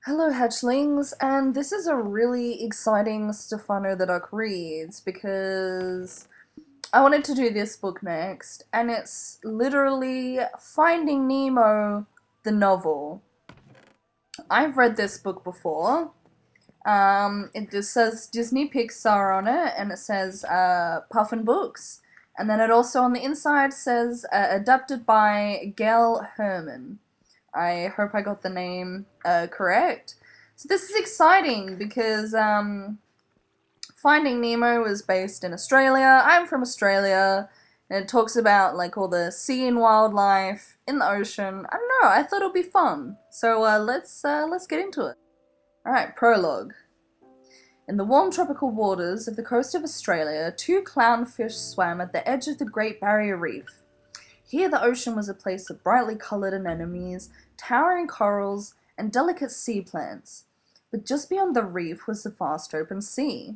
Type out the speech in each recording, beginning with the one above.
Hello, hatchlings, and this is a really exciting Stephano the Duck reads because I wanted to do this book next, and it's literally Finding Nemo, the novel. I've read this book before. It just says Disney Pixar on it, and it says Puffin Books, and then it also on the inside says adapted by Gail Herman. I hope I got the name correct. So this is exciting because Finding Nemo was based in Australia. I'm from Australia, and it talks about like all the sea and wildlife in the ocean. I don't know. I thought it'd be fun. So let's get into it. All right, prologue. In the warm tropical waters of the coast of Australia, two clownfish swam at the edge of the Great Barrier Reef. Here the ocean was a place of brightly coloured anemones, towering corals, and delicate sea plants. But just beyond the reef was the vast open sea.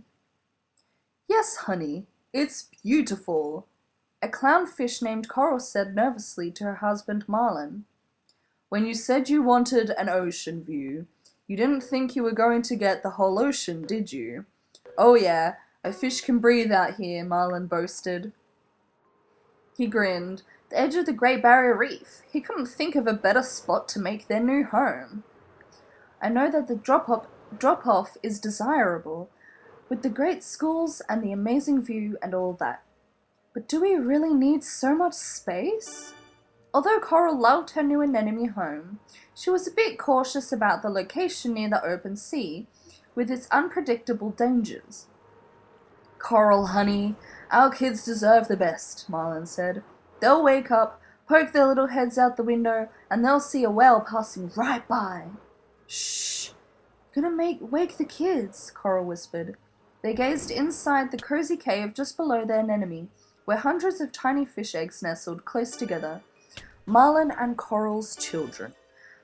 Yes, honey, it's beautiful, a clownfish named Coral said nervously to her husband Marlin. When you said you wanted an ocean view, you didn't think you were going to get the whole ocean, did you? Oh yeah, a fish can breathe out here, Marlin boasted. He grinned. The edge of the Great Barrier Reef. He couldn't think of a better spot to make their new home. I know that the drop-off is desirable, with the great schools and the amazing view and all that. But do we really need so much space? Although Coral loved her new anemone home, she was a bit cautious about the location near the open sea, with its unpredictable dangers. Coral, honey, our kids deserve the best, Marlin said. They'll wake up, poke their little heads out the window, and they'll see a whale passing right by. Shh! Wake the kids, Coral whispered. They gazed inside the cozy cave just below their anemone, where hundreds of tiny fish eggs nestled close together. Marlin and Coral's children.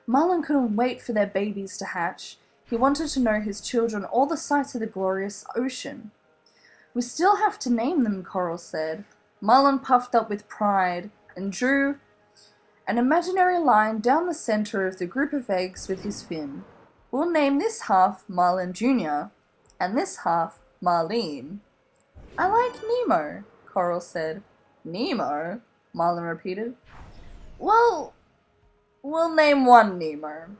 Marlin couldn't wait for their babies to hatch. He wanted to know his children all the sights of the glorious ocean. We still have to name them, Coral said. Marlin puffed up with pride and drew an imaginary line down the center of the group of eggs with his fin. We'll name this half Marlin Jr. and this half Marlene. I like Nemo, Coral said. Nemo? Marlin repeated. Well, we'll name one Nemo.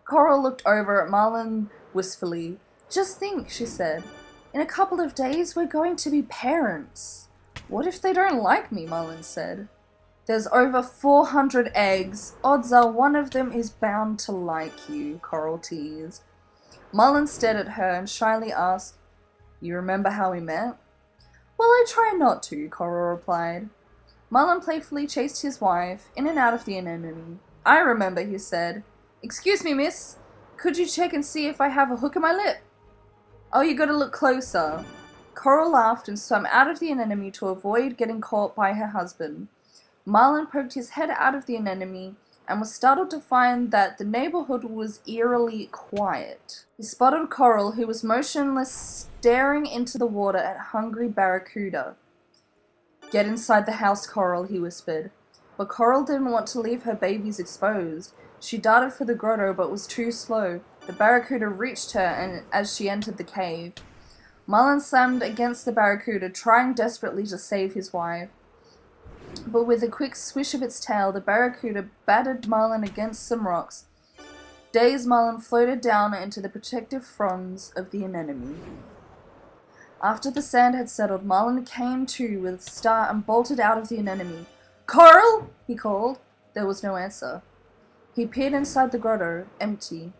Coral looked over at Marlin wistfully. Just think, she said. In a couple of days, we're going to be parents. What if they don't like me, Marlin said. There's over 400 eggs. Odds are one of them is bound to like you, Coral teased. Marlin stared at her and shyly asked, You remember how we met? Well, I try not to, Coral replied. Marlin playfully chased his wife in and out of the anemone. I remember, he said. Excuse me, miss. Could you check and see if I have a hook in my lip? Oh, you gotta look closer. Coral laughed and swam out of the anemone to avoid getting caught by her husband. Marlin poked his head out of the anemone and was startled to find that the neighborhood was eerily quiet. He spotted Coral, who was motionless, staring into the water at hungry barracuda. Get inside the house, Coral, he whispered. But Coral didn't want to leave her babies exposed. She darted for the grotto but was too slow. The barracuda reached her as she entered the cave. Marlin slammed against the barracuda, trying desperately to save his wife. But with a quick swish of its tail, the barracuda battered Marlin against some rocks. Dazed, Marlin floated down into the protective fronds of the anemone. After the sand had settled, Marlin came to with a start and bolted out of the anemone. Coral! He called. There was no answer. He peered inside the grotto, empty.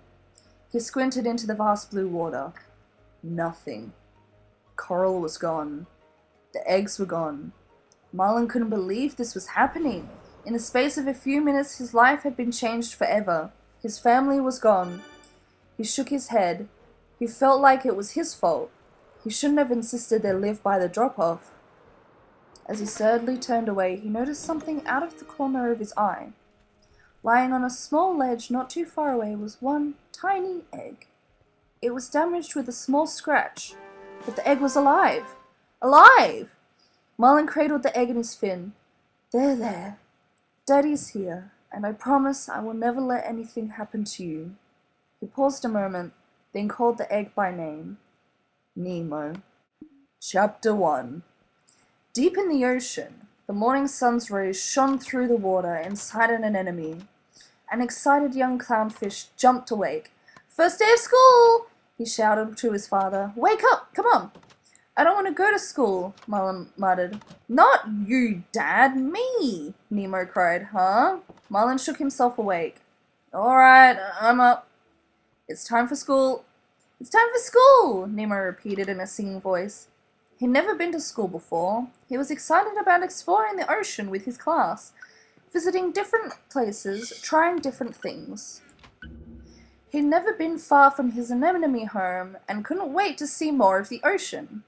He squinted into the vast blue water. Nothing. Coral was gone. The eggs were gone. Marlin couldn't believe this was happening. In the space of a few minutes, his life had been changed forever. His family was gone. He shook his head. He felt like it was his fault. He shouldn't have insisted they live by the drop-off. As he sadly turned away, he noticed something out of the corner of his eye. Lying on a small ledge not too far away was one tiny egg. It was damaged with a small scratch, but the egg was alive. Alive! Marlin cradled the egg in his fin. There. Daddy's here, and I promise I will never let anything happen to you. He paused a moment, then called the egg by name. Nemo. Chapter 1. Deep in the ocean, the morning sun's rays shone through the water and sighted an enemy. An excited young clownfish jumped awake. "First day of school!" he shouted to his father. "Wake up! Come on!" "I don't want to go to school," Marlin muttered. "Not you, Dad, me!" Nemo cried. "Huh?" Marlin shook himself awake. "All right, I'm up. It's time for school." "It's time for school," Nemo repeated in a singing voice. He'd never been to school before. He was excited about exploring the ocean with his class, visiting different places, trying different things. He'd never been far from his anemone home and couldn't wait to see more of the ocean.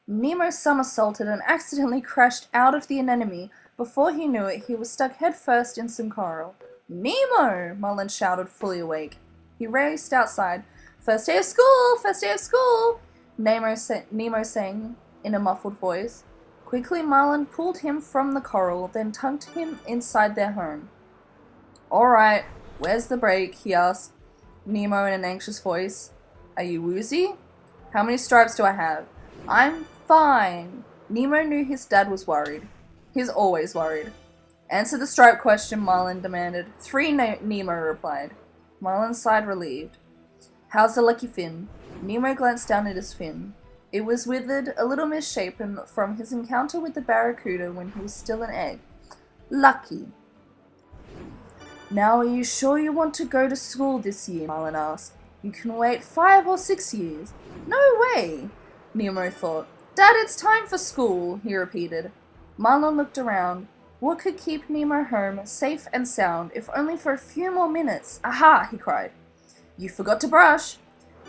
Nemo somersaulted and accidentally crashed out of the anemone. Before he knew it, he was stuck headfirst in some coral. "Nemo!" Marlin shouted, fully awake. He raced outside. "First day of school! First day of school!" Nemo sang in a muffled voice. Quickly, Marlin pulled him from the coral, then tucked him inside their home. "All right, where's the break?" he asked Nemo in an anxious voice. "Are you woozy? How many stripes do I have?" "I'm fine." Nemo knew his dad was worried. He's always worried. "Answer the stripe question," Marlin demanded. "3, Nemo replied. Marlin sighed, relieved. "How's the lucky fin?" Nemo glanced down at his fin. It was withered, a little misshapen from his encounter with the barracuda when he was still an egg. "Lucky." "Now, are you sure you want to go to school this year?" Marlin asked. "You can wait 5 or 6 years." "No way," Nemo thought. "Dad, it's time for school," he repeated. Marlin looked around. What could keep Nemo home, safe and sound, if only for a few more minutes? "Aha!" he cried. "You forgot to brush."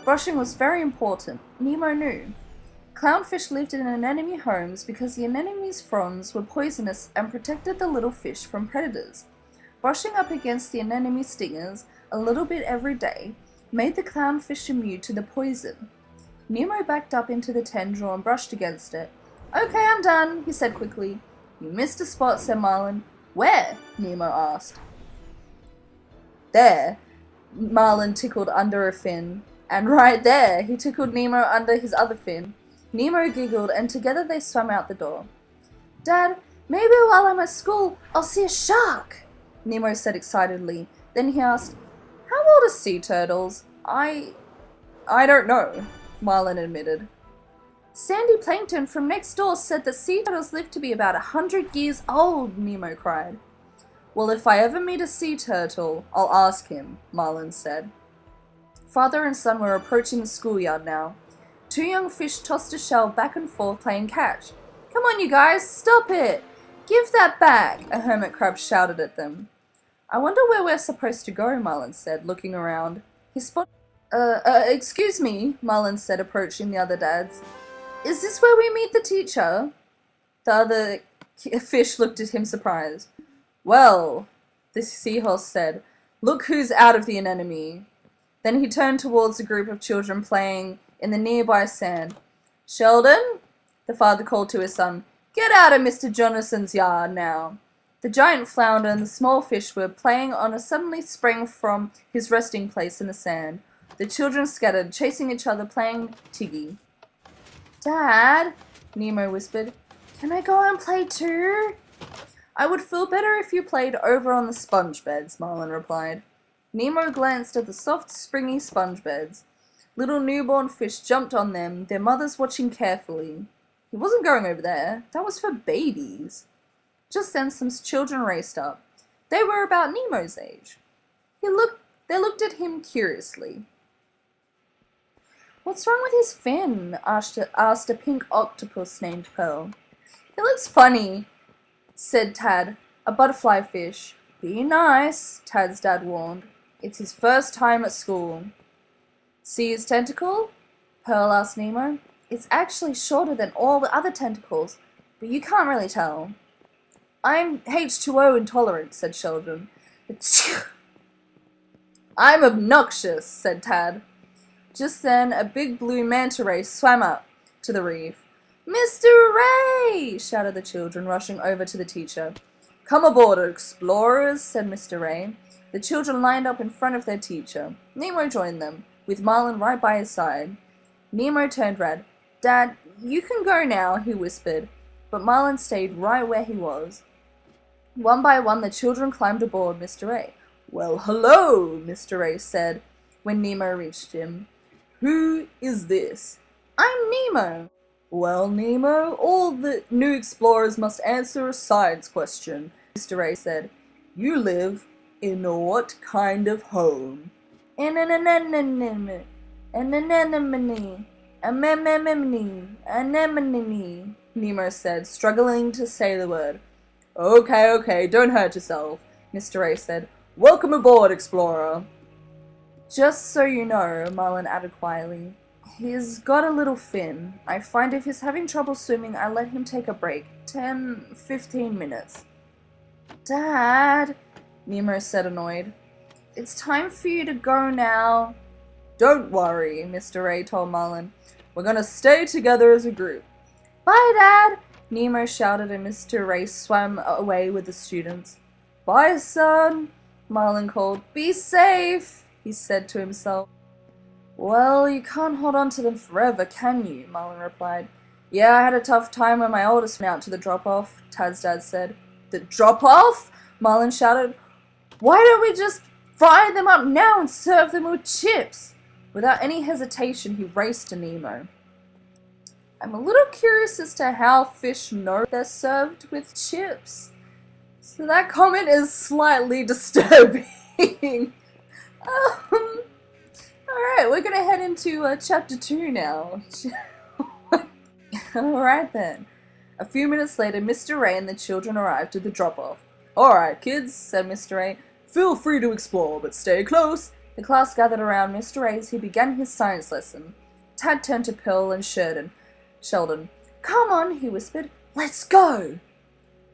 Brushing was very important, Nemo knew. Clownfish lived in anemone homes because the anemone's fronds were poisonous and protected the little fish from predators. Brushing up against the anemone stingers a little bit every day made the clownfish immune to the poison. Nemo backed up into the tendril and brushed against it. "Okay, I'm done," he said quickly. "You missed a spot," said Marlin. "Where?" Nemo asked. "There." Marlin tickled under a fin. "And right there," he tickled Nemo under his other fin. Nemo giggled, and together they swam out the door. "Dad, maybe while I'm at school, I'll see a shark," Nemo said excitedly. Then he asked, "How old are sea turtles?" I don't know," Marlin admitted. "Sandy Plankton from next door said that sea turtles live to be about 100 years old," Nemo cried. "Well, if I ever meet a sea turtle, I'll ask him," Marlin said. Father and son were approaching the schoolyard now. 2 young fish tossed a shell back and forth playing catch. "Come on, you guys, stop it! Give that back!" a hermit crab shouted at them. "I wonder where we're supposed to go," Marlin said, looking around. He spotted... excuse me," Marlin said, approaching the other dads. "Is this where we meet the teacher?" The other fish looked at him surprised. "Well," the seahorse said, "look who's out of the anemone." Then he turned towards a group of children playing in the nearby sand. "Sheldon," the father called to his son, "get out of Mr. Jonason's yard now." The giant flounder and the small fish were playing on a suddenly sprang from his resting place in the sand. The children scattered, chasing each other, playing tiggy. "Dad," Nemo whispered, "can I go and play too?" "I would feel better if you played over on the sponge beds," Marlin replied. Nemo glanced at the soft, springy sponge beds. Little newborn fish jumped on them, their mothers watching carefully. He wasn't going over there. That was for babies. Just then some children raced up. They were about Nemo's age. They looked at him curiously. "What's wrong with his fin?" asked a pink octopus named Pearl. "He looks funny," said Tad, a butterfly fish. "Be nice," Tad's dad warned. "It's his first time at school." "See his tentacle?" Pearl asked Nemo. "It's actually shorter than all the other tentacles, but you can't really tell." "I'm H2O intolerant," said Sheldon. "I'm obnoxious," said Tad. Just then, a big blue manta ray swam up to the reef. "Mr. Ray!" shouted the children, rushing over to the teacher. "Come aboard, explorers," said Mr. Ray. The children lined up in front of their teacher. Nemo joined them, with Marlin right by his side. Nemo turned red. "Dad, you can go now," he whispered, but Marlin stayed right where he was. One by one, the children climbed aboard Mr. A. "Well, hello," Mr. A said when Nemo reached him. "Who is this?" "I'm Nemo." "Well, Nemo, all the new explorers must answer a science question," Mr. A said. "You live in what kind of home?" "In an anemone, an anemone, anemone," Nemo said, struggling to say the word. Okay, don't hurt yourself," Mr. A said. "Welcome aboard, explorer." "Just so you know," Marlin added quietly, "he's got a little fin. I find if he's having trouble swimming, I let him take a break. 10-15 minutes. "Dad," Nemo said, annoyed. "It's time for you to go now." "Don't worry," Mr. A told Marlin. "We're gonna stay together as a group." "Bye, Dad," Nemo shouted, and Mr. A swam away with the students. "Bye, son," Marlin called. "Be safe," he said to himself. "Well, you can't hold on to them forever, can you?" Marlin replied. "Yeah, I had a tough time when my oldest went out to the drop-off," Tad's dad said. "The drop-off?" Marlin shouted. "Why don't we just fry them up now and serve them with chips?" Without any hesitation, he raced to Nemo. I'm a little curious as to how fish know they're served with chips. So that comment is slightly disturbing. Alright, we're gonna head into chapter 2 now. Alright then. A few minutes later, Mr. Ray and the children arrived at the drop-off. "Alright, kids," said Mr. Ray. "Feel free to explore, but stay close." The class gathered around Mr. Ray as he began his science lesson. Tad turned to Pearl and Sheldon. "Come on," he whispered. "Let's go!"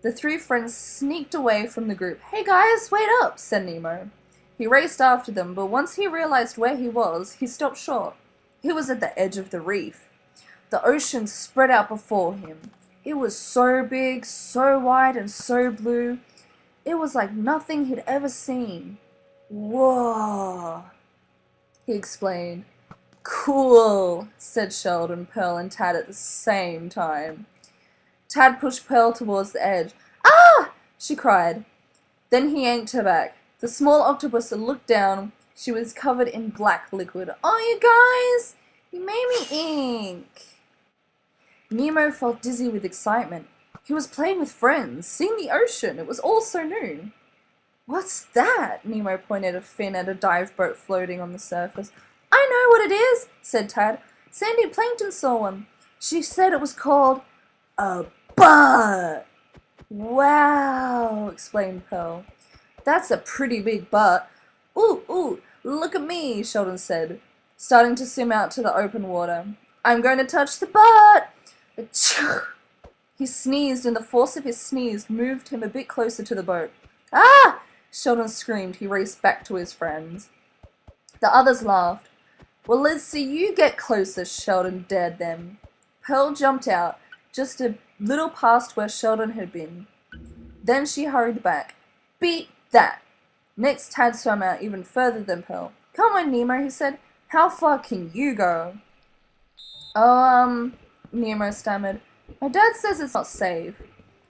The three friends sneaked away from the group. "Hey guys, wait up," said Nemo. He raced after them, but once he realized where he was, he stopped short. He was at the edge of the reef. The ocean spread out before him. It was so big, so wide, and so blue. It was like nothing he'd ever seen. "Whoa," he explained. "Cool," said Sheldon, Pearl, and Tad at the same time. Tad pushed Pearl towards the edge. "Ah!" she cried. Then he yanked her back. The small octopus looked down. She was covered in black liquid. "Oh, you guys! You made me ink!" Nemo felt dizzy with excitement. He was playing with friends, seeing the ocean. It was all so new. "What's that?" Nemo pointed a fin at a dive boat floating on the surface. "I know what it is," said Tad. "Sandy Plankton saw one. She said it was called a butt." "Wow," explained Pearl. "That's a pretty big butt." Ooh, look at me," Sheldon said, starting to swim out to the open water. "I'm going to touch the butt." Achoo! He sneezed, and the force of his sneeze moved him a bit closer to the boat. "Ah!" Sheldon screamed. He raced back to his friends. The others laughed. "Well, let's see you get closer," Sheldon dared them. Pearl jumped out, just a little past where Sheldon had been. Then she hurried back. "Beat that!" Next, Tad swam out even further than Pearl. "Come on, Nemo," he said. "How far can you go?" Nemo stammered. "My dad says it's not safe."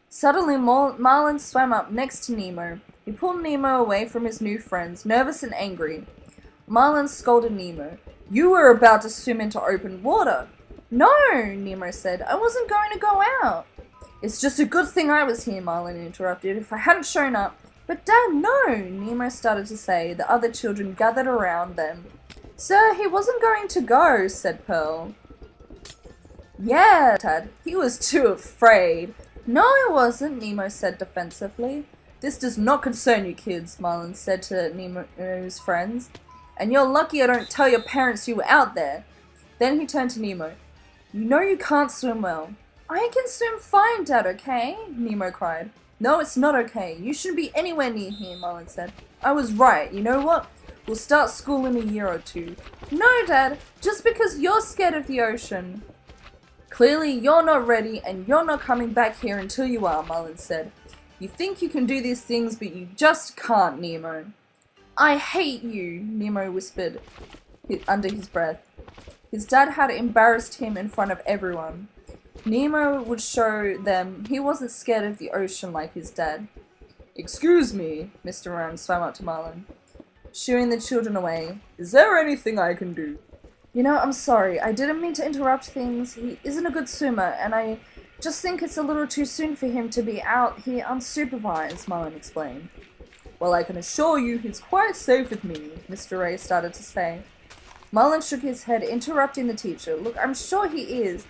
Suddenly, Marlin swam up next to Nemo. He pulled Nemo away from his new friends, nervous and angry. Marlin scolded Nemo. "You were about to swim into open water." "No," Nemo said. "I wasn't going to go out." "It's just a good thing I was here," Marlin interrupted. "If I hadn't shown up—" "But Dad, no," Nemo started to say. The other children gathered around them. "Sir, he wasn't going to go," said Pearl. "Yeah, Tad, he was too afraid." "No, he wasn't," Nemo said defensively. "This does not concern you kids," Marlin said to Nemo's friends. "And you're lucky I don't tell your parents you were out there." Then he turned to Nemo. "You know you can't swim well." "I can swim fine, Dad, okay?" Nemo cried. "No, it's not okay. You shouldn't be anywhere near here," Marlin said. "I was right. You know what? We'll start school in a year or two." "No, Dad, just because you're scared of the ocean." "Clearly you're not ready, and you're not coming back here until you are," Marlin said. "You think you can do these things, but you just can't, Nemo." I hate you, Nemo whispered under his breath. His dad had embarrassed him in front of everyone. Nemo would show them he wasn't scared of the ocean like his dad. Excuse me, Mr. Ryan swam up to Marlin, shooing the children away. Is there anything I can do? You know, I'm sorry. I didn't mean to interrupt things. He isn't a good swimmer, and I just think it's a little too soon for him to be out here unsupervised, Marlin explained. Well, I can assure you he's quite safe with me, Mr. Ray started to say. Marlin shook his head, interrupting the teacher. Look, I'm sure he is,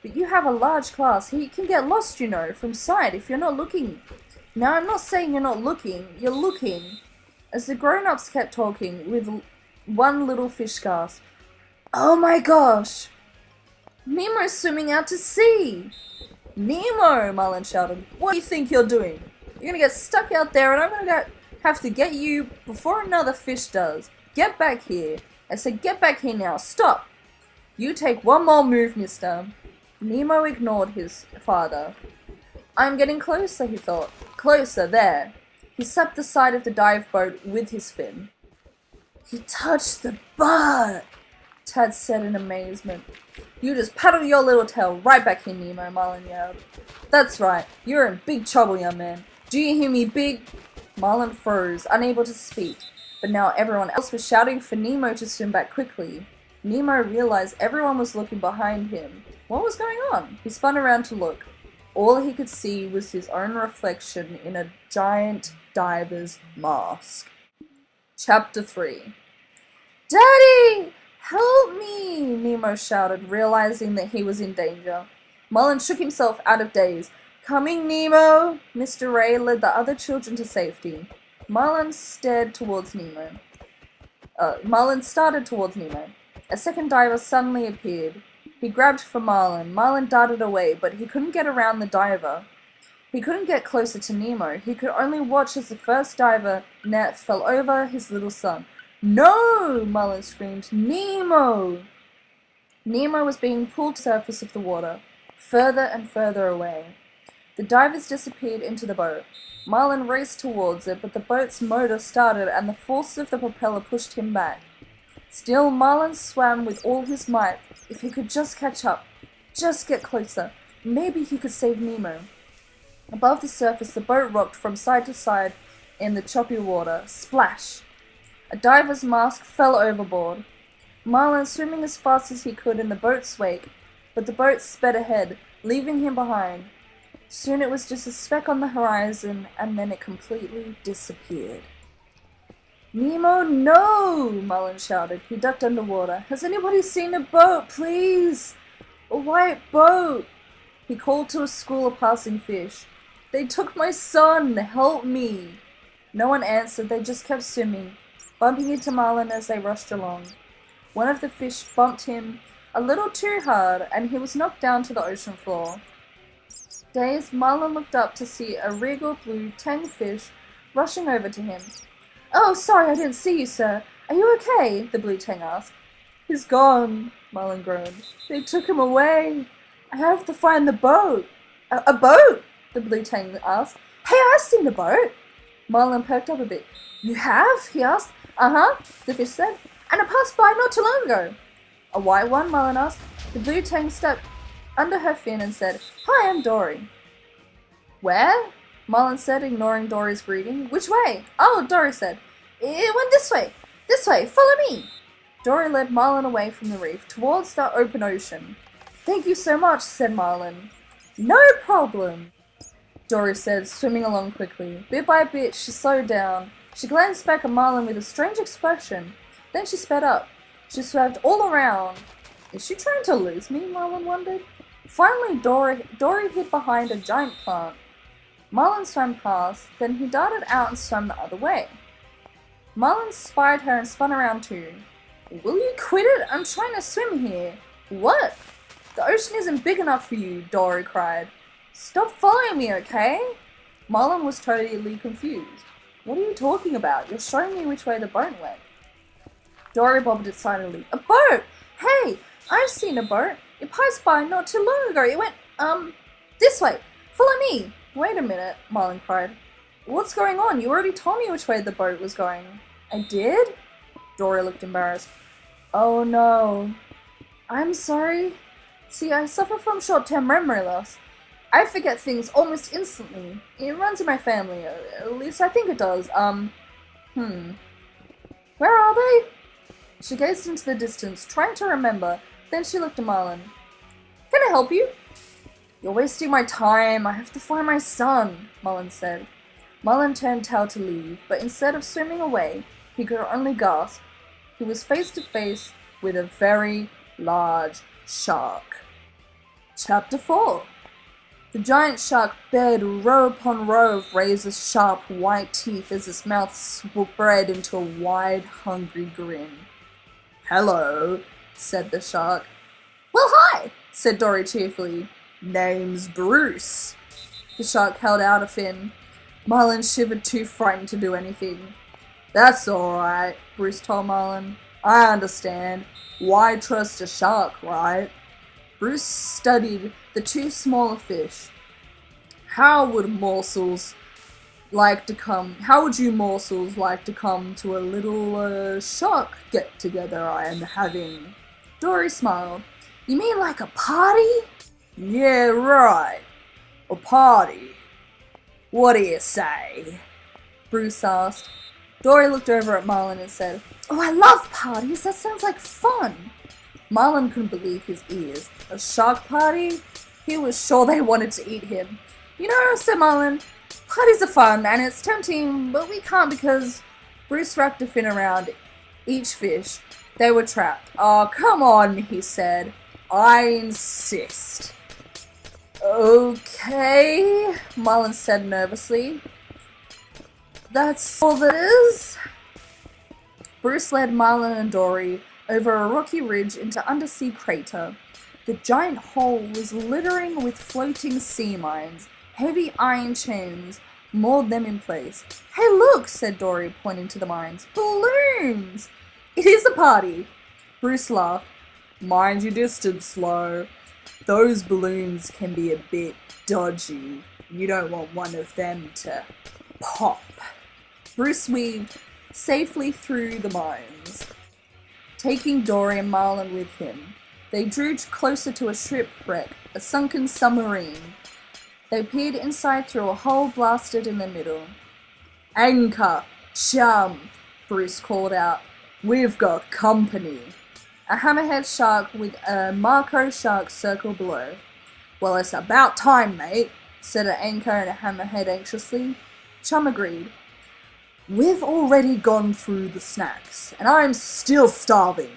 but you have a large class. He can get lost, you know, from sight if you're not looking. Now, I'm not saying you're not looking. You're looking. As the grown-ups kept talking, with one little fish gasped. Oh my gosh! Nemo's swimming out to sea! Nemo! Marlin shouted. What do you think you're doing? You're gonna get stuck out there and I'm gonna have to get you before another fish does. Get back here. I said get back here now. Stop! You take one more move, mister. Nemo ignored his father. I'm getting closer, he thought. Closer, there. He slapped the side of the dive boat with his fin. He touched the butt, Tad said in amazement. You just paddle your little tail right back here, Nemo, Marlin yelled. That's right. You're in big trouble, young man. Do you hear me, big? Marlin froze, unable to speak, but now everyone else was shouting for Nemo to swim back quickly. Nemo realized everyone was looking behind him. What was going on? He spun around to look. All he could see was his own reflection in a giant diver's mask. Chapter 3. Daddy! Help me! Nemo shouted, realizing that he was in danger. Marlin shook himself out of daze. Coming, Nemo! Mr. Ray led the other children to safety. Marlin started towards Nemo. A second diver suddenly appeared. He grabbed for Marlin. Marlin darted away, but he couldn't get around the diver. He couldn't get closer to Nemo. He could only watch as the first diver net fell over his little son. No! Marlin screamed. Nemo! Nemo was being pulled to the surface of the water, further and further away. The divers disappeared into the boat. Marlin raced towards it, but the boat's motor started and the force of the propeller pushed him back. Still, Marlin swam with all his might. If he could just catch up, just get closer, maybe he could save Nemo. Above the surface, the boat rocked from side to side in the choppy water. Splash! A diver's mask fell overboard. Marlin swimming as fast as he could in the boat's wake, but the boat sped ahead, leaving him behind. Soon it was just a speck on the horizon, and then it completely disappeared. Nemo, no! Marlin shouted. He ducked underwater. Has anybody seen a boat, please? A white boat! He called to a school of passing fish. They took my son! Help me! No one answered. They just kept swimming, bumping into Marlin as they rushed along. One of the fish bumped him a little too hard, and he was knocked down to the ocean floor. Dazed, Marlin looked up to see a regal blue tang fish rushing over to him. Oh, sorry, I didn't see you, sir. Are you okay? The blue tang asked. He's gone, Marlin groaned. They took him away. I have to find the boat. A boat? The blue tang asked. Hey, I've seen a boat. Marlin perked up a bit. You have? He asked. Uh-huh, the fish said. And it passed by not too long ago. A white one? Marlin asked. The blue tang stepped under her fin and said, Hi, I'm Dory. Where? Marlin said, ignoring Dory's greeting. Which way? Oh, Dory said. It went this way. This way. Follow me. Dory led Marlin away from the reef, towards the open ocean. Thank you so much, said Marlin. No problem, Dory said, swimming along quickly. Bit by bit, she slowed down. She glanced back at Marlin with a strange expression. Then she sped up. She swerved all around. Is she trying to lose me? Marlin wondered. Finally, Dory hid behind a giant plant. Marlin swam past, then he darted out and swam the other way. Marlin spied her and spun around too. Will you quit it? I'm trying to swim here. What? The ocean isn't big enough for you, Dory cried. Stop following me, okay? Marlin was totally confused. What are you talking about? You're showing me which way the boat went. Dory bobbed excitedly. A boat! Hey, I've seen a boat. It passed by not too long ago. It went, this way. Follow me. Wait a minute, Marlin cried. What's going on? You already told me which way the boat was going. I did? Dory looked embarrassed. Oh no. I'm sorry. See, I suffer from short-term memory loss. I forget things almost instantly. It runs in my family, at least I think it does. Where are they? She gazed into the distance, trying to remember. Then she looked at Marlin. Can I help you? You're wasting my time. I have to find my son, Marlin said. Marlin turned tail to leave, but instead of swimming away, he could only gasp. He was face to face with a very large shark. Chapter 4. The giant shark bared row upon row of razor's sharp white teeth as its mouth spread into a wide, hungry grin. Hello, said the shark. Well, hi, said Dory cheerfully. Name's Bruce. The shark held out a fin. Marlin shivered, too frightened to do anything. That's alright, Bruce told Marlin. I understand. Why trust a shark, right? Bruce studied the two smaller fish. How would you morsels like to come to a little shark get together I am having? Dory smiled. You mean like a party? Yeah, right. A party. What do you say? Bruce asked. Dory looked over at Marlin and said, Oh, I love parties. That sounds like fun. Marlin couldn't believe his ears. A shark party? He was sure they wanted to eat him. You know, said Marlin, parties are fun and it's tempting, but we can't because Bruce wrapped a fin around each fish. They were trapped. Oh, come on, he said. I insist. Okay, Marlin said nervously. That's all that is. Bruce led Marlin and Dory over a rocky ridge into undersea crater. The giant hole was littering with floating sea mines. Heavy iron chains moored them in place. Hey look, said Dory, pointing to the mines. Balloons! It is a party. Bruce laughed. Mind your distance, Slow. Those balloons can be a bit dodgy. You don't want one of them to pop. Bruce weaved safely through the mines, taking Dory and Marlin with him. They drew closer to a shipwreck, a sunken submarine. They peered inside through a hole blasted in the middle. Anchor! Chum! Bruce called out. We've got company. A hammerhead shark with a Marco shark circled below. Well, it's about time, mate, said an anchor and a hammerhead anxiously. Chum agreed. We've already gone through the snacks, and I'm still starving.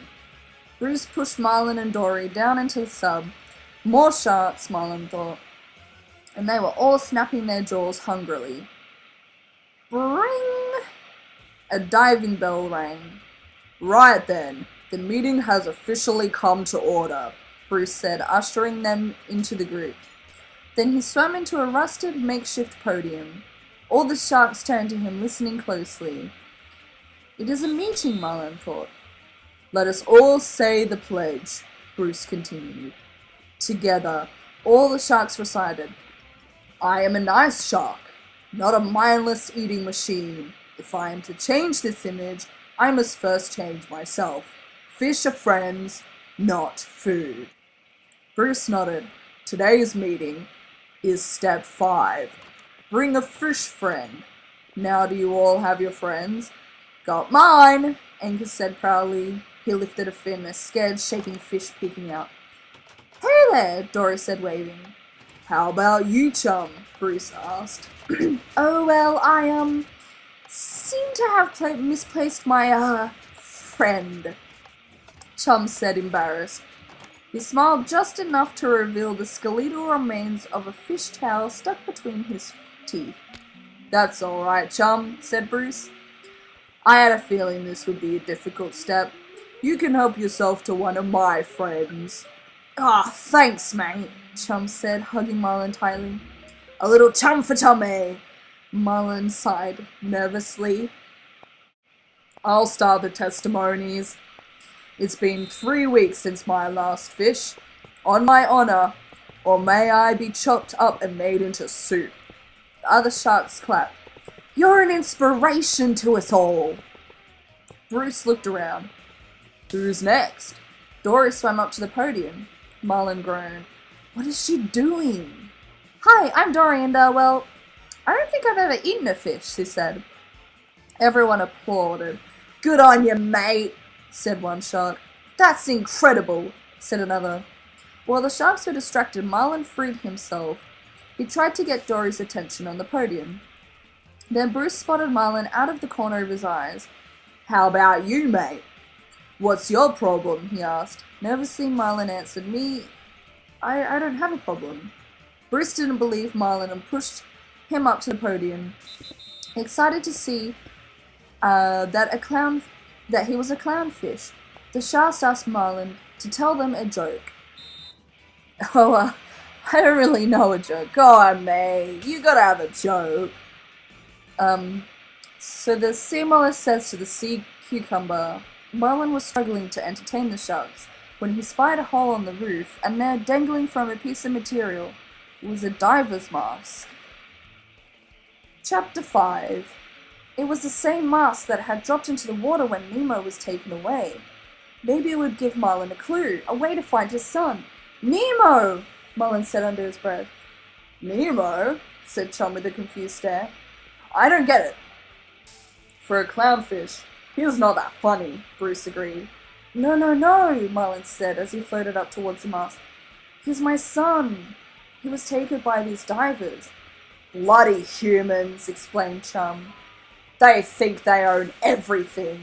Bruce pushed Marlin and Dory down into the sub. More sharks, Marlin thought, and they were all snapping their jaws hungrily. Bring! A diving bell rang. Right then, the meeting has officially come to order, Bruce said, ushering them into the group. Then he swam into a rusted makeshift podium. All the sharks turned to him, listening closely. It is a meeting, Marlin thought. Let us all say the pledge, Bruce continued. Together, all the sharks recited. I am a nice shark, not a mindless eating machine. If I am to change this image, I must first change myself. Fish are friends, not food. Bruce nodded. Today's meeting is step 5. Bring a fish friend. Now do you all have your friends? Got mine, Anchor said proudly. He lifted a fin, a scared, shaking fish peeking out. Hey there, Dory said, waving. How about you, Chum? Bruce asked. Oh, well, I, seem to have misplaced my, friend, Chum said, embarrassed. He smiled just enough to reveal the skeletal remains of a fish tail stuck between his teeth. That's all right, Chum, said Bruce. I had a feeling this would be a difficult step. You can help yourself to one of my friends. Ah, thanks, mate, Chum said, hugging Marlin tightly. A little chum for Tummy, Marlin sighed nervously. I'll start the testimonies. It's been 3 weeks since my last fish. On my honor, or may I be chopped up and made into soup. The other sharks clapped. You're an inspiration to us all. Bruce looked around. Who's next? Dory swam up to the podium. Marlin groaned. What is she doing? Hi, I'm Dory and, well, I don't think I've ever eaten a fish, she said. Everyone applauded. Good on you, mate, said one shark. That's incredible, said another. While the sharks were distracted, Marlin freed himself. He tried to get Dory's attention on the podium. Then Bruce spotted Marlin out of the corner of his eyes. How about you, mate? What's your problem? He asked. Nervously, Marlin answered, Me, I don't have a problem. Bruce didn't believe Marlin and pushed him up to the podium. Excited to see that he was a clownfish, the sharks asked Marlin to tell them a joke. Oh, I don't really know a joke. Go on, mate. You gotta have a joke. So the sea mollusk says to the sea cucumber, Marlin was struggling to entertain the sharks when he spied a hole on the roof, and there, dangling from a piece of material, was a diver's mask. Chapter 5. It was the same mask that had dropped into the water when Nemo was taken away. Maybe it would give Marlin a clue, a way to find his son. Nemo! Marlin said under his breath. Nemo? Said Chum with a confused stare. I don't get it. For a clownfish, he was not that funny, Bruce agreed. No, Marlin said as he floated up towards the mask. He's my son. He was taken by these divers. Bloody humans, explained Chum. They think they own everything.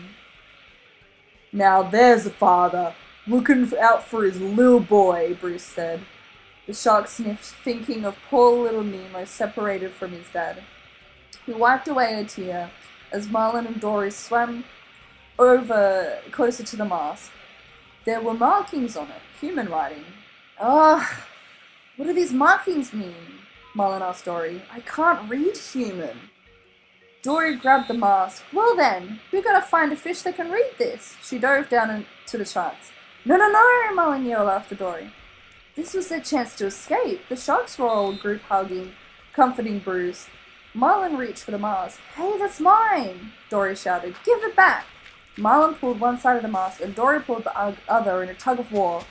Now there's a father, looking out for his little boy, Bruce said. The shark sniffed, thinking of poor little Nemo separated from his dad. He wiped away a tear as Marlin and Dory swam over closer to the mask. There were markings on it, human writing. What do these markings mean? Marlin asked Dory. I can't read human. Dory grabbed the mask. Well then, we gotta find a fish that can read this. She dove down into the sharks. No, Marlin yelled after Dory. This was their chance to escape. The sharks were all group hugging, comforting Bruce. Marlin reached for the mask. Hey, that's mine! Dory shouted. Give it back! Marlin pulled one side of the mask and Dory pulled the other in a tug of war.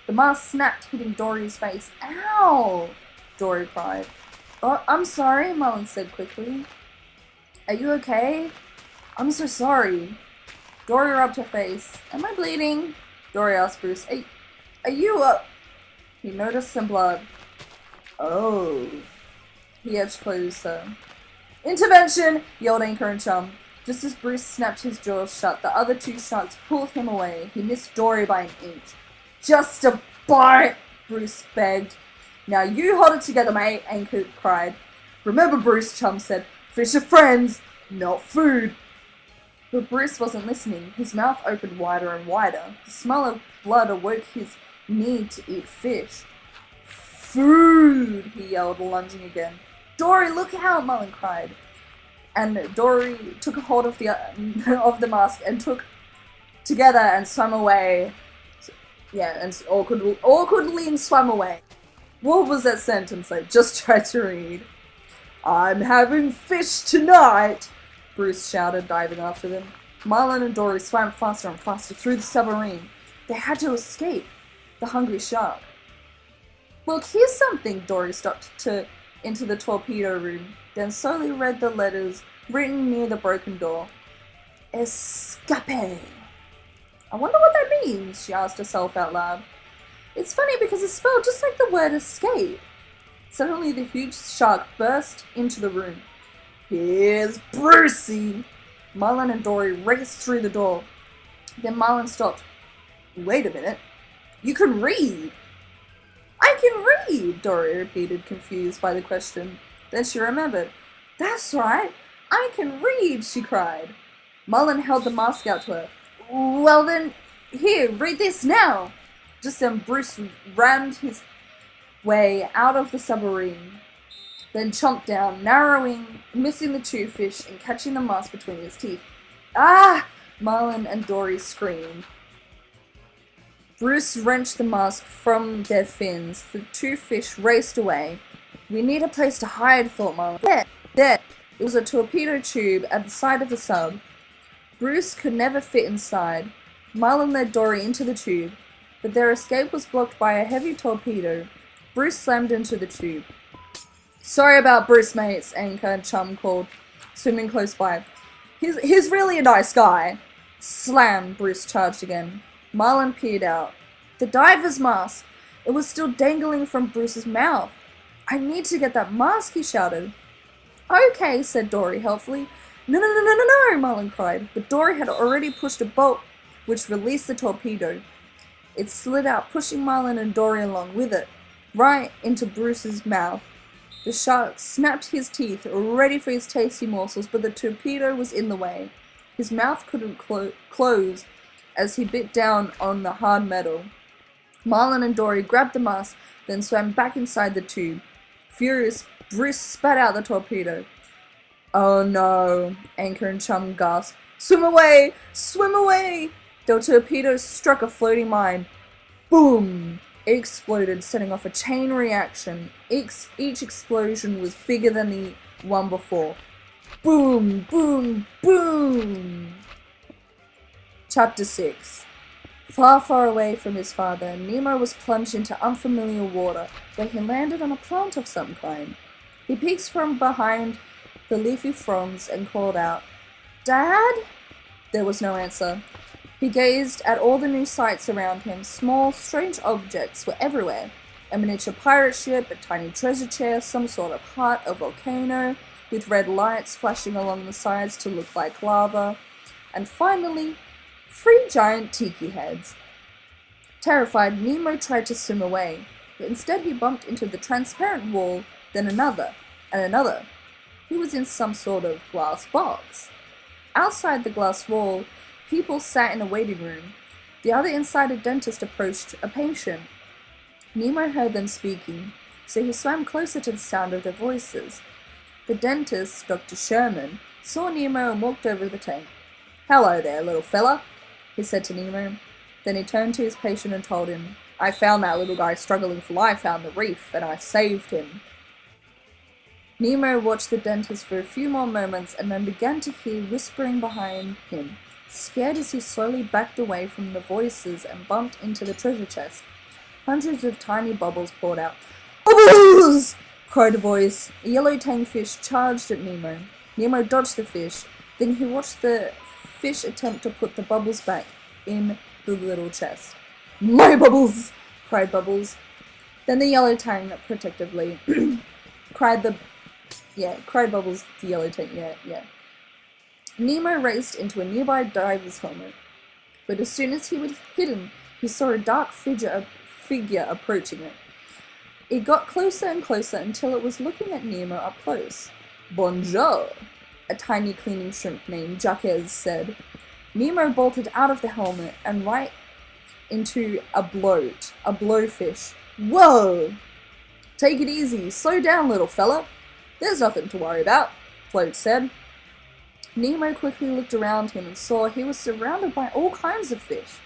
The mask snapped, hitting Dory's face. Ow! Dory cried. Oh, I'm sorry, Marlin said quickly. Are you okay? I'm so sorry. Dory rubbed her face. Am I bleeding? Dory asked Bruce. Are you up? He noticed some blood. Oh. He edged closer. Intervention! Yelled Anchor and Chum. Just as Bruce snapped his jaws shut, the other two sharks pulled him away. He missed Dory by an inch. Just a bite! Bruce begged. Now you hold it together, mate, Anchor cried. Remember, Bruce, Chum said. Fish are friends, not food. But Bruce wasn't listening. His mouth opened wider and wider. The smell of blood awoke his need to eat fish. Food! He yelled, lunging again. Dory, look out! Marlin cried. And Dory took a hold of the mask and took together and swam away. Yeah, and awkwardly and swam away. What was that sentence I just tried to read? I'm having fish tonight, Bruce shouted, diving after them. Marlin and Dory swam faster and faster through the submarine. They had to escape the hungry shark. Look, here's something. Dory stepped into the torpedo room, then slowly read the letters written near the broken door. Escape. I wonder what that means, she asked herself out loud. It's funny because it's spelled just like the word escape. Suddenly the huge shark burst into the room. Here's Brucey! Marlin and Dory raced through the door. Then Marlin stopped. Wait a minute. You can read! I can read, Dory repeated, confused by the question. Then she remembered. That's right. I can read, she cried. Marlin held the mask out to her. Well then, here, read this now. Just then Bruce rammed his way out of the submarine, then chomped down, missing the two fish and catching the mask between his teeth. Ah! Marlin and Dory screamed. Bruce wrenched the mask from their fins. The two fish raced away. We need a place to hide, thought Marlin. There! It was a torpedo tube at the side of the sub. Bruce could never fit inside. Marlin led Dory into the tube, but their escape was blocked by a heavy torpedo. Bruce slammed into the tube. Sorry about Bruce, mates, Anchor and Chum called, swimming close by. He's really a nice guy. Slam, Bruce charged again. Marlin peered out. The diver's mask! It was still dangling from Bruce's mouth. I need to get that mask, he shouted. Okay, said Dory helpfully. No, Marlin cried, but Dory had already pushed a bolt which released the torpedo. It slid out, pushing Marlin and Dory along with it, right into Bruce's mouth. The shark snapped his teeth, ready for his tasty morsels, but the torpedo was in the way. His mouth couldn't close as he bit down on the hard metal. Marlin and Dory grabbed the mask, then swam back inside the tube. Furious, Bruce spat out the torpedo. Oh no, Anchor and Chum gasped. Swim away! Swim away! The torpedo struck a floating mine. Boom! It exploded, setting off a chain reaction. Each explosion was bigger than the one before. Boom! Boom! Boom! Chapter 6. Far, far away from his father, Nemo was plunged into unfamiliar water, where he landed on a plant of some kind. He peeked from behind the leafy fronds and called out, Dad? There was no answer. He gazed at all the new sights around him. Small, strange objects were everywhere. A miniature pirate ship, a tiny treasure chest, some sort of hut, a volcano, with red lights flashing along the sides to look like lava, and finally, 3 giant tiki heads. Terrified, Nemo tried to swim away, but instead he bumped into the transparent wall, then another, and another. He was in some sort of glass box. Outside the glass wall, people sat in a waiting room. The other inside a dentist approached a patient. Nemo heard them speaking, so he swam closer to the sound of their voices. The dentist, Dr. Sherman, saw Nemo and walked over the tank. Hello there, little fella, he said to Nemo. Then he turned to his patient and told him, I found that little guy struggling for life out on the reef, and I saved him. Nemo watched the dentist for a few more moments and then began to hear whispering behind him. Scared as he slowly backed away from the voices and bumped into the treasure chest. Hundreds of tiny bubbles poured out. Bubbles! Cried a voice. A yellow tangfish charged at Nemo. Nemo dodged the fish. Then he watched the fish attempt to put the bubbles back in the little chest. My bubbles! Cried Bubbles. Then the yellow tang protectively cried Bubbles, the yellow tang, yeah. Nemo raced into a nearby diver's helmet, but as soon as he was hidden, he saw a dark figure approaching it. It got closer and closer until it was looking at Nemo up close. Bonjour, a tiny cleaning shrimp named Jacques said. Nemo bolted out of the helmet and right into a blowfish. Whoa! Take it easy, slow down, little fella. There's nothing to worry about, Float said. Nemo quickly looked around him and saw he was surrounded by all kinds of fish.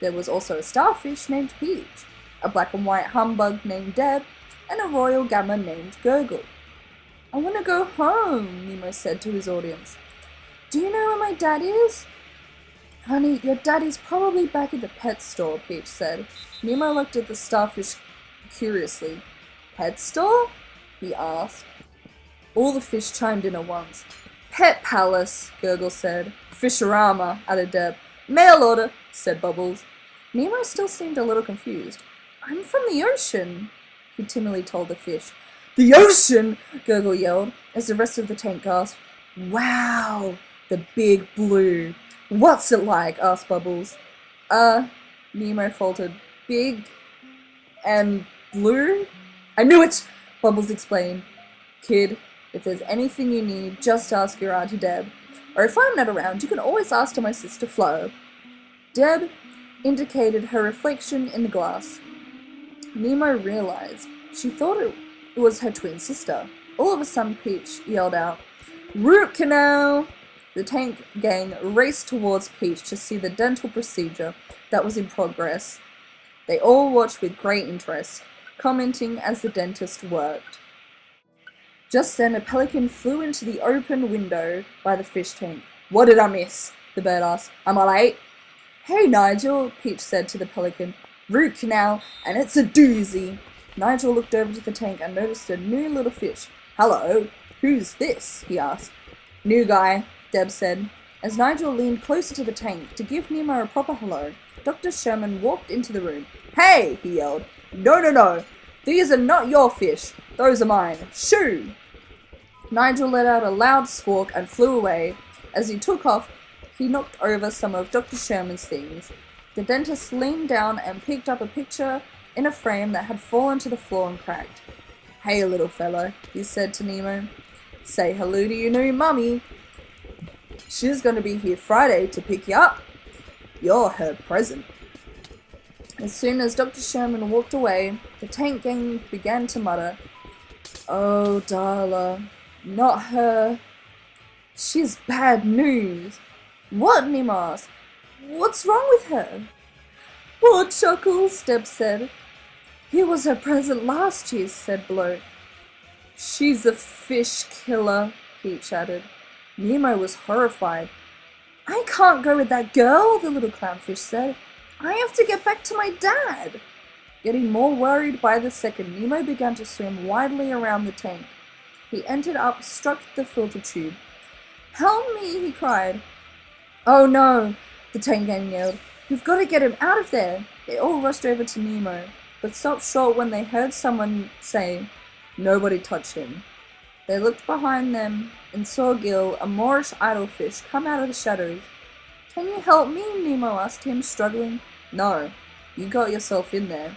There was also a starfish named Peach, a black and white humbug named Deb, and a royal gammon named Gurgle. I want to go home, Nemo said to his audience. Do you know where my dad is? Honey, your daddy's probably back at the pet store, Peach said. Nemo looked at the starfish curiously. Pet store? He asked. All the fish chimed in at once. Pet palace, Gurgle said. Fishorama, added Deb. Mail order, said Bubbles. Nemo still seemed a little confused. I'm from the ocean, he timidly told the fish. The ocean! Gurgle yelled, as the rest of the tank gasped. Wow, the big blue. What's it like? Asked Bubbles. Nemo faltered. Big and blue? I knew it! Bubbles explained. Kid, if there's anything you need, just ask your Auntie Deb. Or if I'm not around, you can always ask to my sister Flo. Deb indicated her reflection in the glass. Nemo realized she thought it was her twin sister. All of a sudden, Peach yelled out, Root canal! The tank gang raced towards Peach to see the dental procedure that was in progress. They all watched with great interest, commenting as the dentist worked. Just then, a pelican flew into the open window by the fish tank. What did I miss? the bird asked. Am I late? Hey, Nigel, Peach said to the pelican. Root canal, and it's a doozy. Nigel looked over to the tank and noticed a new little fish. Hello, who's this? He asked. New guy, Deb said. As Nigel leaned closer to the tank to give Nemo a proper hello, Dr. Sherman walked into the room. Hey, he yelled. No. These are not your fish. Those are mine. Shoo! Nigel let out a loud squawk and flew away. As he took off, he knocked over some of Dr. Sherman's things. The dentist leaned down and picked up a picture in a frame that had fallen to the floor and cracked. Hey, little fellow, he said to Nemo. Say hello to your new mummy. She's going to be here Friday to pick you up. You're her present. As soon as Dr. Sherman walked away, the tank gang began to mutter, Oh, Darla, not her. She's bad news. What? Nemo asked. What's wrong with her? Poor Chuckles, Deb said. He was her present last year, said Blow. She's a fish killer, Peach added. Nemo was horrified. I can't go with that girl, the little clownfish said. I have to get back to my dad. Getting more worried by the second, Nemo began to swim widely around the tank. He entered up, struck the filter tube. Help me, he cried. Oh no, the tank gang yelled. We've got to get him out of there. They all rushed over to Nemo, but stopped short when they heard someone say, Nobody touch him. They looked behind them and saw Gil, a Moorish idolfish, come out of the shadows. Can you help me? Nemo asked him, struggling. No, you got yourself in there.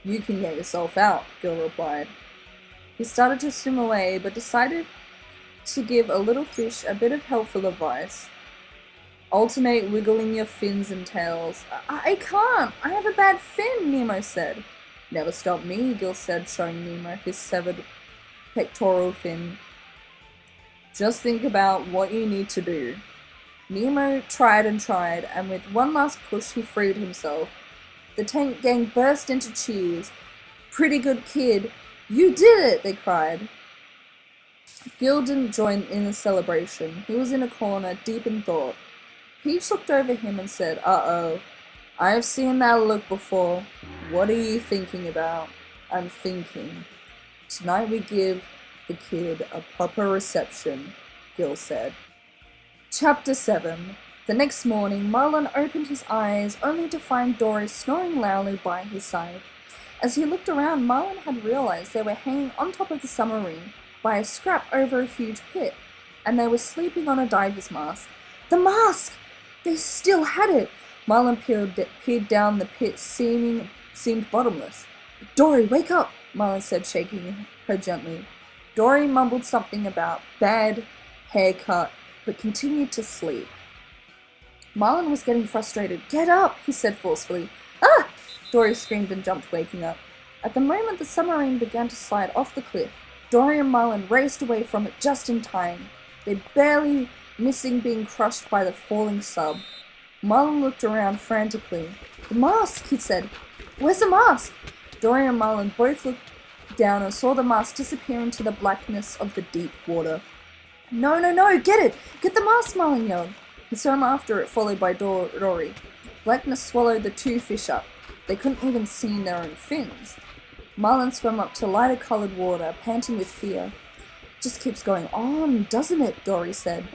You can get yourself out, Gil replied. He started to swim away, but decided to give a little fish a bit of helpful advice. Alternate wiggling your fins and tails. I can't. I have a bad fin, Nemo said. Never stop me, Gil said, showing Nemo his severed pectoral fin. Just think about what you need to do. Nemo tried, and with one last push he freed himself. The tank gang burst into cheers. Pretty good kid. You did it, they cried. Gil didn't join in the celebration. He was in a corner, deep in thought. Peach looked over him and said, Uh-oh, I have seen that look before. What are you thinking about? I'm thinking. Tonight we give the kid a proper reception, Gil said. Chapter 7. The next morning, Marlin opened his eyes only to find Dory snoring loudly by his side. As he looked around, Marlin had realized they were hanging on top of the submarine by a scrap over a huge pit, and they were sleeping on a diver's mask. The mask! They still had it! Marlin peered down the pit, seemed bottomless. Dory, wake up! Marlin said, shaking her gently. Dory mumbled something about bad haircut, but continued to sleep. Marlin was getting frustrated. Get up, he said forcefully. Ah! Dory screamed and jumped, waking up. At the moment the submarine began to slide off the cliff, Dory and Marlin raced away from it just in time. They barely missing being crushed by the falling sub. Marlin looked around frantically. The mask, he said. Where's the mask? Dory and Marlin both looked down and saw the mask disappear into the blackness of the deep water. No, get it! Get the mask, Marlin yelled. He swam after it, followed by Dory. Blackness swallowed the two fish up. They couldn't even see their own fins. Marlin swam up to lighter-coloured water, panting with fear. Just keeps going on, doesn't it? Dory said.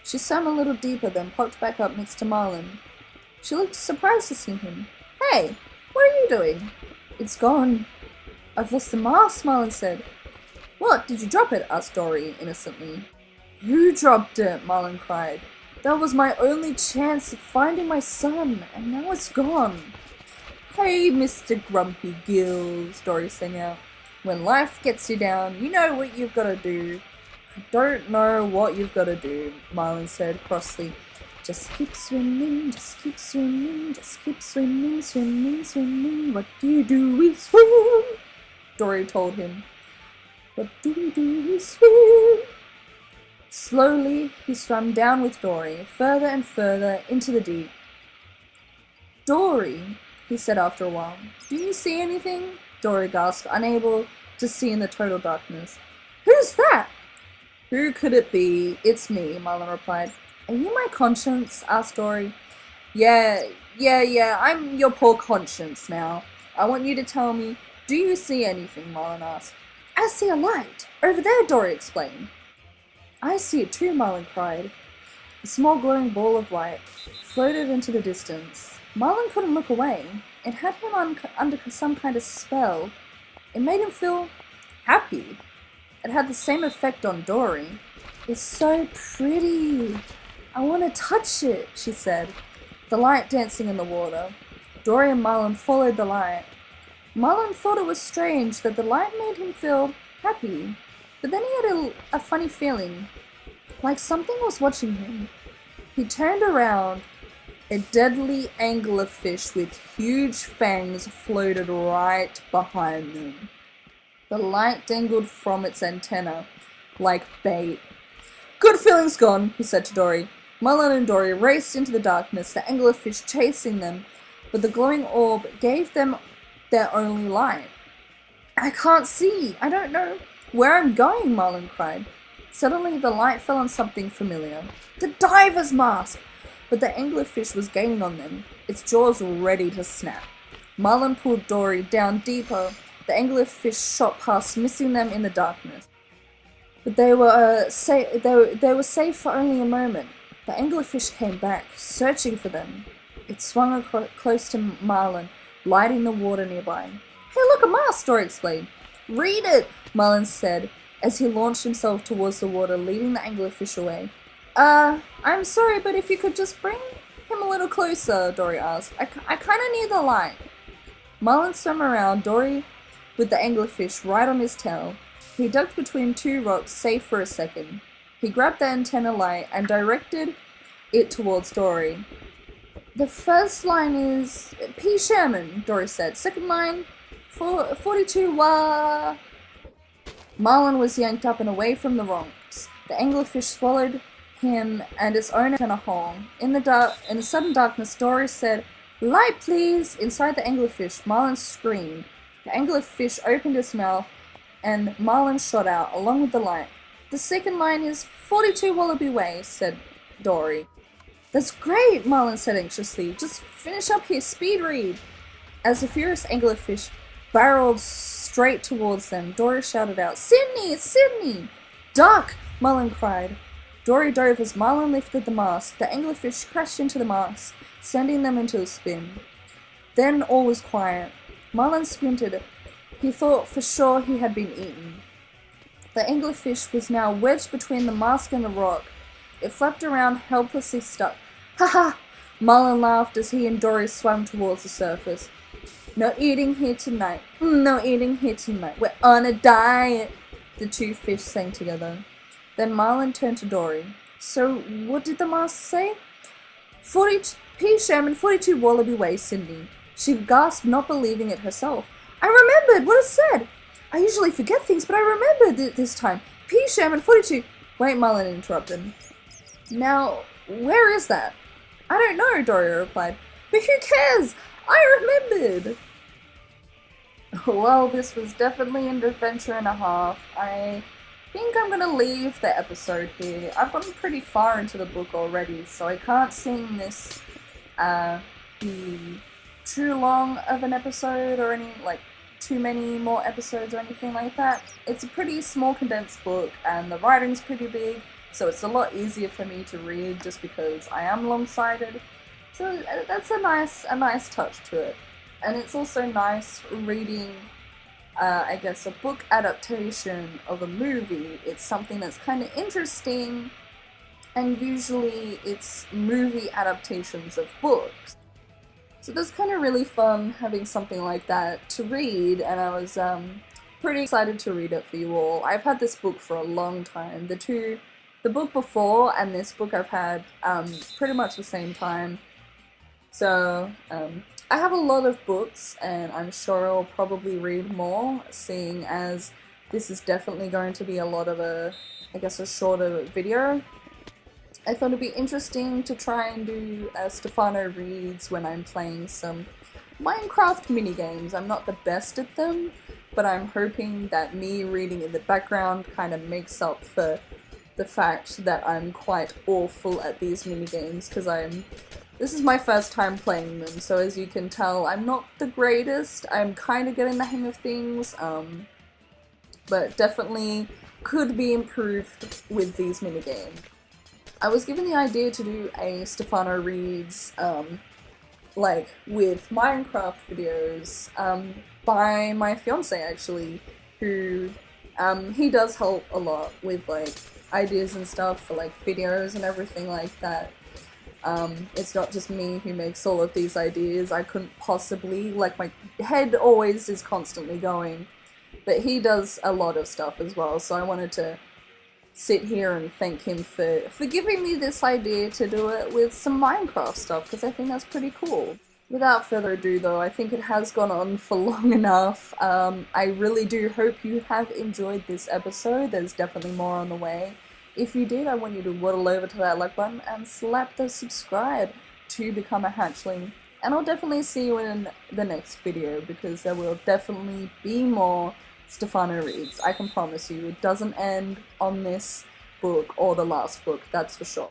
She swam a little deeper, then popped back up next to Marlin. She looked surprised to see him. Hey, what are you doing? It's gone. I've lost the mask, Marlin said. What, did you drop it? Asked Dory innocently. You dropped it, Marlin cried. That was my only chance of finding my son, and now it's gone. Hey, Mr. Grumpy Gills, Dory sang out. When life gets you down, you know what you've got to do. I don't know what you've got to do, Marlin said crossly. Just keep swimming, just keep swimming, just keep swimming, swimming, swimming. What do we swim? Dory told him. What do we swim? Slowly, he swam down with Dory, further and further into the deep. Dory, he said after a while, do you see anything? Dory gasped, unable to see in the total darkness. Who's that? Who could it be? It's me, Marlin replied. Are you my conscience? Asked Dory. Yeah, I'm your poor conscience now. I want you to tell me, do you see anything? Marlin asked. I see a light. Over there, Dory explained. I see it too, Marlin cried. A small glowing ball of light floated into the distance. Marlin couldn't look away. It had him under some kind of spell. It made him feel happy. It had the same effect on Dory. It's so pretty. I want to touch it, she said, the light dancing in the water. Dory and Marlin followed the light. Marlin thought it was strange that the light made him feel happy, but then he had a funny feeling, like something was watching him. He turned around. A deadly anglerfish with huge fangs floated right behind them. The light dangled from its antenna like bait. Good feeling's gone, he said to Dory. Marlin and Dory raced into the darkness, the anglerfish chasing them, but the glowing orb gave them their only light. I can't see. I don't know where I'm going, Marlin cried. Suddenly the light fell on something familiar. The diver's mask! But the anglerfish was gaining on them, its jaws ready to snap. Marlin pulled Dory down deeper. The anglerfish shot past, missing them in the darkness. But they were safe for only a moment. The anglerfish came back, searching for them. It swung close to Marlin, lighting the water nearby. Hey, look, a mask, Dory explained. Read it, Marlin said, as he launched himself towards the water, leading the anglerfish away. I'm sorry, but if you could just bring him a little closer, Dory asked. I kinda need the light. Marlin swam around Dory with the anglerfish right on his tail. He ducked between two rocks, safe for a second. He grabbed the antenna light and directed it towards Dory. The first line is P. Sherman, Dory said. Second line, 42 wah. Marlin was yanked up and away from the rocks. The anglerfish swallowed him and its own antenna whole. In the sudden darkness, Dory said, Light, please! Inside the anglerfish, Marlin screamed. The anglerfish opened its mouth and Marlin shot out, along with the light. The second line is 42 Wallaby Way, said Dory. That's great, Marlin said anxiously. Just finish up here, speed read. As the furious anglerfish barreled straight towards them, Dory shouted out, Sydney, it's Sydney! Duck! Marlin cried. Dory dove as Marlin lifted the mast. The anglerfish crashed into the mast, sending them into a spin. Then all was quiet. Marlin squinted. He thought for sure he had been eaten. The anglerfish was now wedged between the mast and the rock. It flapped around, helplessly stuck. Ha ha! Marlin laughed as he and Dory swam towards the surface. No eating here tonight. No eating here tonight. We're on a diet, the two fish sang together. Then Marlin turned to Dory. So, what did the mast say? 40 P. Sherman, 42 Wallaby Way, Sydney. She gasped, not believing it herself. I remembered what it said! I usually forget things, but I remembered this time. P. Sherman, 42... Wait, Marlin interrupted. Now, where is that? I don't know, Dory replied. But who cares? I remembered! Well, this was definitely an adventure and a half. I think I'm gonna leave the episode here. I've gotten pretty far into the book already, so I can't seem this be too long of an episode or any, too many more episodes or anything like that. It's a pretty small condensed book and the writing's pretty big, so it's a lot easier for me to read just because I am long-sighted. So that's a nice touch to it. And it's also nice reading, I guess, a book adaptation of a movie. It's something that's kind of interesting, and usually it's movie adaptations of books. So that's kind of really fun having something like that to read, and I was pretty excited to read it for you all. I've had this book for a long time. The book before and this book I've had pretty much the same time. So I have a lot of books, and I'm sure I'll probably read more, seeing as this is definitely going to be a lot of a shorter video. I thought it'd be interesting to try and do Stephano reads when I'm playing some Minecraft minigames. I'm not the best at them, but I'm hoping that me reading in the background kind of makes up for the fact that I'm quite awful at these minigames because this is my first time playing them, so as you can tell, I'm not the greatest. I'm kind of getting the hang of things, but definitely could be improved with these minigames. I was given the idea to do a Stephano Reads, like, with Minecraft videos, by my fiance actually, who, he does help a lot with, like, ideas and stuff for, like, videos and everything like that. It's not just me who makes all of these ideas. I couldn't possibly, like, my head always is constantly going, but he does a lot of stuff as well, so I wanted to sit here and thank him for giving me this idea to do it with some Minecraft stuff, because I think that's pretty cool. Without further ado though, I think it has gone on for long enough. I really do hope you have enjoyed this episode. There's definitely more on the way. If you did, I want you to waddle over to that like button and slap the subscribe to become a hatchling. And I'll definitely see you in the next video, because there will definitely be more Stephano Reads. I can promise you, it doesn't end on this book or the last book, that's for sure.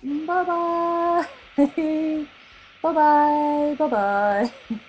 Bye bye! Bye bye! Bye bye!